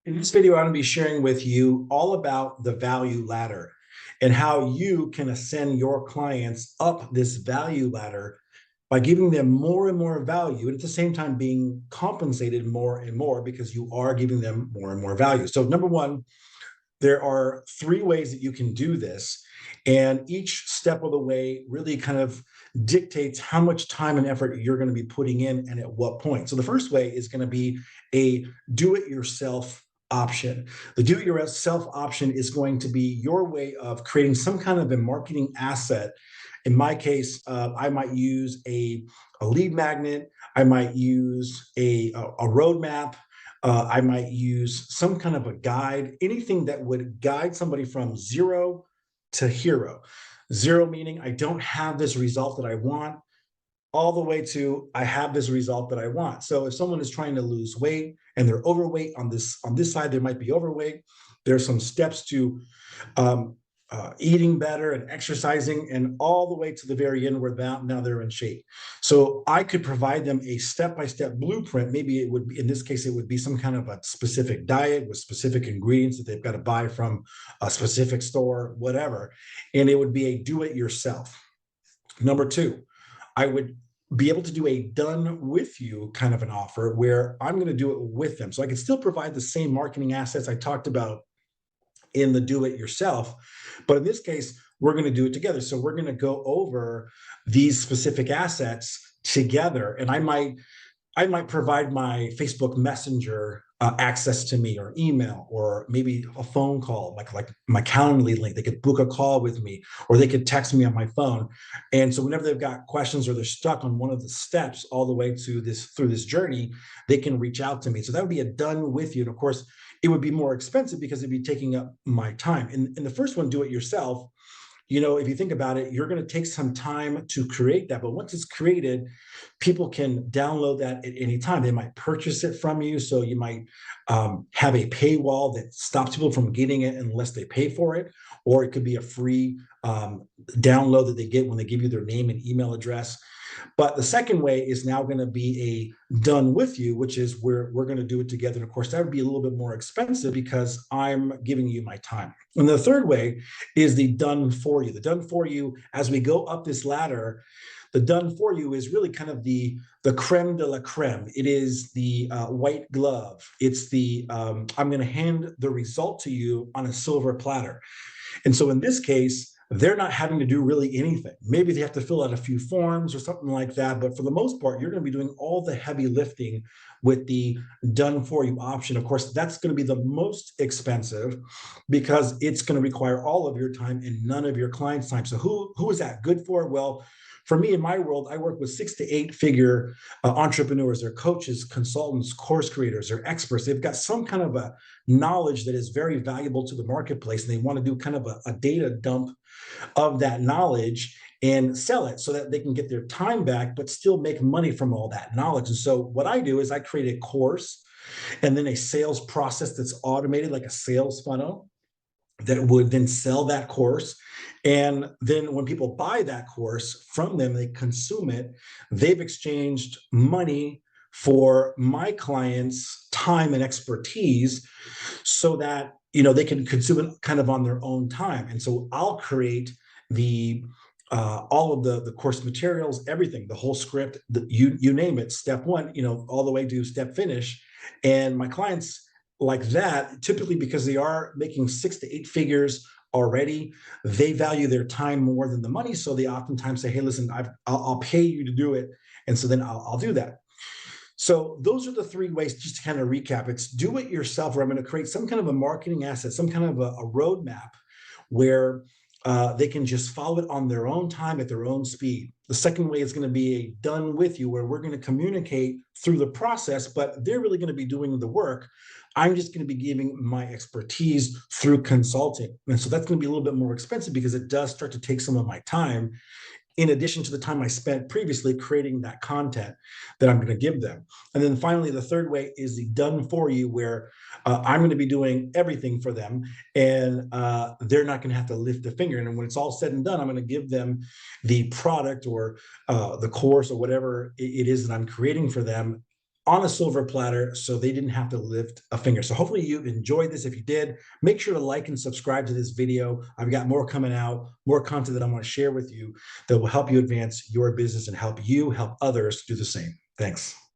In this video, I'm going to be sharing with you all about the value ladder and how you can ascend your clients up this value ladder by giving them more and more value, and at the same time being compensated more and more because you are giving them more and more value. So, number one, there are three ways that you can do this. And each step of the way really kind of dictates how much time and effort you're going to be putting in and at what point. So the first way is going to be a do it yourself option. The do it yourself option is going to be your way of creating some kind of a marketing asset. In my case, I might use a lead magnet. I might use a roadmap. I might use some kind of a guide, anything that would guide somebody from zero to hero. Zero meaning I don't have this result that I want, all the way to I have this result that I want. So if someone is trying to lose weight and they're overweight on this side, they might be overweight. There's some steps to um, eating better and exercising, and all the way to the very end where now they're in shape. So I could provide them a step-by-step blueprint. Maybe it would be, in this case, it would be some kind of a specific diet with specific ingredients that they've got to buy from a specific store, whatever. And it would be a do-it-yourself. Number two, I would be able to do a done with you kind of an offer where I'm going to do it with them. So I can still provide the same marketing assets I talked about in the do it yourself. But in this case, we're going to do it together. So we're going to go over these specific assets together. And I might provide my Facebook Messenger access to me, or email, or maybe a phone call, like my Calendly link. They could book a call with me, or they could text me on my phone. And so whenever they've got questions or they're stuck on one of the steps all the way to this through this journey, they can reach out to me. So that would be a done with you. And of course, it would be more expensive because it'd be taking up my time. In the first one, do it yourself, if you think about it, you're going to take some time to create that. But once it's created, people can download that at any time. They might purchase it from you. So you might have a paywall that stops people from getting it unless they pay for it. Or it could be a free download that they get when they give you their name and email address. But the second way is now going to be a done with you, which is where we're going to do it together. And of course, that would be a little bit more expensive because I'm giving you my time. And the third way is the done for you. The done for you, as we go up this ladder, the done for you is really kind of the creme de la creme. It is the white glove. It's the I'm going to hand the result to you on a silver platter. And so in this case, they're not having to do really anything. Maybe they have to fill out a few forms or something like that. But for the most part, you're going to be doing all the heavy lifting with the done for you option. Of course, that's going to be the most expensive because it's going to require all of your time and none of your clients' time. So who is that good for? Well, for me, in my world, I work with 6 to 8 figure entrepreneurs. They're coaches, consultants, course creators, they're experts. They've got some kind of a knowledge that is very valuable to the marketplace. And they want to do kind of a data dump of that knowledge and sell it so that they can get their time back, but still make money from all that knowledge. And so what I do is I create a course and then a sales process that's automated, like a sales funnel that would then sell that course. And then when people buy that course from them, they consume it, they've exchanged money for my clients' time and expertise so that they can consume it kind of on their own time. And so I'll create the all of the course materials, everything, the whole script, you name it, step one, all the way to step finish. And my clients like that, typically because they are making 6 to 8 figures already, they value their time more than the money. So they oftentimes say, hey, listen, I'll pay you to do it. And so then I'll do that. So those are the three ways, just to kind of recap. It's do it yourself, where I'm going to create some kind of a marketing asset, some kind of a roadmap where they can just follow it on their own time at their own speed. The second way is going to be a done with you, where we're going to communicate through the process, but they're really going to be doing the work. I'm just going to be giving my expertise through consulting. And so that's going to be a little bit more expensive because it does start to take some of my time, in addition to the time I spent previously creating that content that I'm going to give them. And then finally, the third way is the done for you, where I'm going to be doing everything for them, and they're not going to have to lift a finger. And when it's all said and done, I'm going to give them the product or the course or whatever it is that I'm creating for them on a silver platter so they didn't have to lift a finger. So hopefully you enjoyed this. If you did, make sure to like and subscribe to this video. I've got more coming out, more content that I want to share with you that will help you advance your business and help you help others do the same. Thanks.